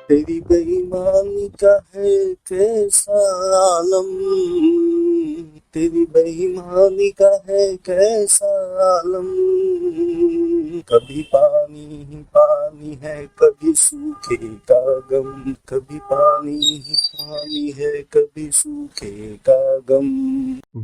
तेरी बेईमानी का है कैसा आलम, तेरी बेईमानी का है कैसा आलम। कभी पानी ही पानी है, कभी सूखे का गम, कभी पानी ही पानी है, कभी सूखे का गम।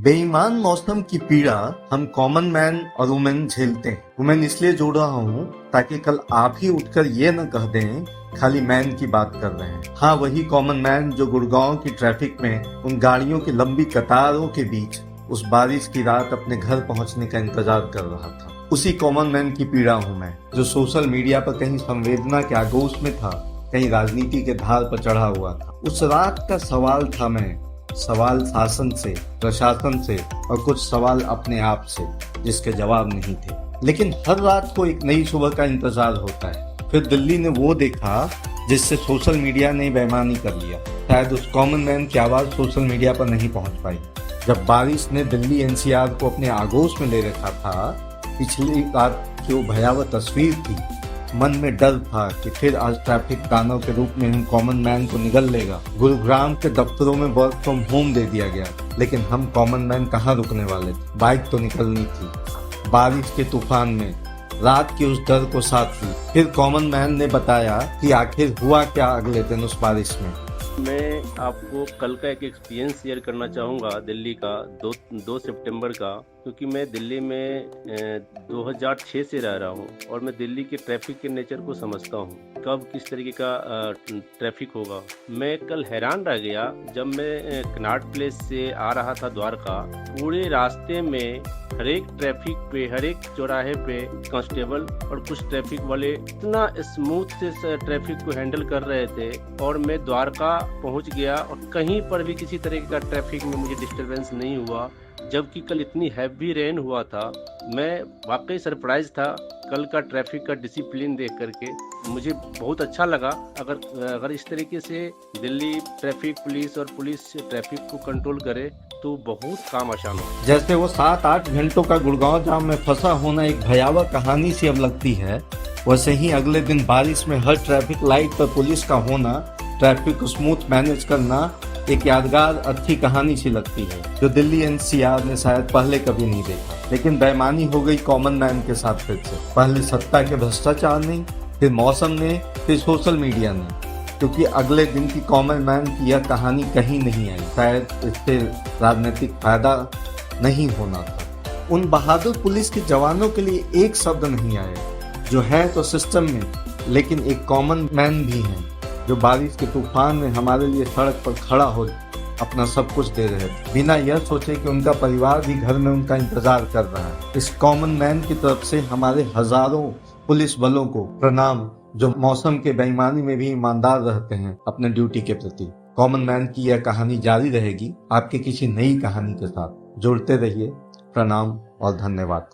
बेईमान मौसम की पीड़ा हम कॉमन मैन और वुमेन झेलते हैं। वुमेन इसलिए जोड़ रहा हूँ ताकि कल आप ही उठकर ये न कह दें खाली मैन की बात कर रहे हैं। हाँ, वही कॉमन मैन जो गुड़गांव की ट्रैफिक में उन गाड़ियों की लंबी कतारों के बीच उस बारिश की रात अपने घर पहुंचने का इंतजार कर रहा था। उसी कॉमन मैन की पीड़ा हूँ मैं, जो सोशल मीडिया पर कहीं संवेदना के आगोश में था, कहीं राजनीति के धार पर चढ़ा हुआ था। उस रात का सवाल था मैं, सवाल शासन से, प्रशासन से और कुछ सवाल अपने आप से जिसके जवाब नहीं थे। लेकिन हर रात को एक नई सुबह का इंतजार होता है। फिर दिल्ली ने वो देखा जिससे सोशल मीडिया ने बेईमानी कर लिया। शायद उस कॉमन मैन की आवाज सोशल मीडिया पर नहीं पहुंच पाई। जब बारिश ने दिल्ली एनसीआर को अपने आगोश में ले रखा था, पिछली रात की वो भयावह तस्वीर थी, मन में डर था कि फिर आज ट्रैफिक दानव के रूप में हम कॉमन मैन को निगल लेगा। गुरुग्राम के दफ्तरों में वर्क फ्रॉम होम दे दिया गया, लेकिन हम कॉमन मैन कहाँ रुकने वाले थे। बाइक तो निकलनी थी। बारिश के तूफान में रात की उस डर को साथ ली। फिर कॉमन मैन ने बताया कि आखिर हुआ क्या अगले दिन उस बारिश में। मैं आपको कल का एक एक्सपीरियंस शेयर करना चाहूँगा दिल्ली का 2 सितंबर का, क्योंकि मैं दिल्ली में 2006 से रह रहा हूँ और मैं दिल्ली के ट्रैफिक के नेचर को समझता हूँ, कब किस तरीके का ट्रैफिक होगा। मैं कल हैरान रह गया जब मैं कनॉट प्लेस से आ रहा था द्वारका। पूरे रास्ते में हर एक ट्रैफिक पे, हर एक चौराहे पे कांस्टेबल और कुछ ट्रैफिक वाले इतना स्मूथ से ट्रैफिक को हैंडल कर रहे थे। और मैं द्वारका पहुंच गया और कहीं पर भी किसी तरह का ट्रैफिक में मुझे डिस्टरबेंस नहीं हुआ, जबकि कल इतनी हैवी रेन हुआ था। मैं वाकई सरप्राइज था कल का ट्रैफिक का डिसिप्लिन देख करके। मुझे बहुत अच्छा लगा। अगर इस तरीके से दिल्ली ट्रैफिक पुलिस और पुलिस ट्रैफिक को कंट्रोल करे तो बहुत काम आसान हो। जैसे वो 7-8 घंटों का गुड़गांव जाम में फंसा होना एक भयावह कहानी सी अब लगती है, वैसे ही अगले दिन बारिश में हर ट्रैफिक लाइट पर पुलिस का होना, ट्रैफिक को स्मूथ मैनेज करना एक यादगार अच्छी कहानी सी लगती है, जो दिल्ली एनसीआर ने शायद पहले कभी नहीं देखा। लेकिन बेईमानी हो गई कॉमन मैन के साथ फिर से। पहले सत्ता के भ्रष्टाचार ने, फिर मौसम ने, फिर सोशल मीडिया ने, क्योंकि अगले दिन की कॉमन मैन की यह कहानी कहीं नहीं आई। शायद इससे राजनीतिक फायदा नहीं होना था। उन बहादुर पुलिस के जवानों के लिए एक शब्द नहीं आया, जो है तो सिस्टम में, लेकिन एक कॉमन मैन भी हैं जो बारिश के तूफान में हमारे लिए सड़क पर खड़ा हो अपना सब कुछ दे रहे थे, बिना यह सोचे कि उनका परिवार भी घर में उनका इंतजार कर रहा है। इस कॉमन मैन की तरफ से हमारे हजारों पुलिस बलों को प्रणाम, जो मौसम के बेईमानी में भी ईमानदार रहते हैं अपने ड्यूटी के प्रति। कॉमन मैन की यह कहानी जारी रहेगी आपके किसी नई कहानी के साथ। जुड़ते रहिए। प्रणाम और धन्यवाद।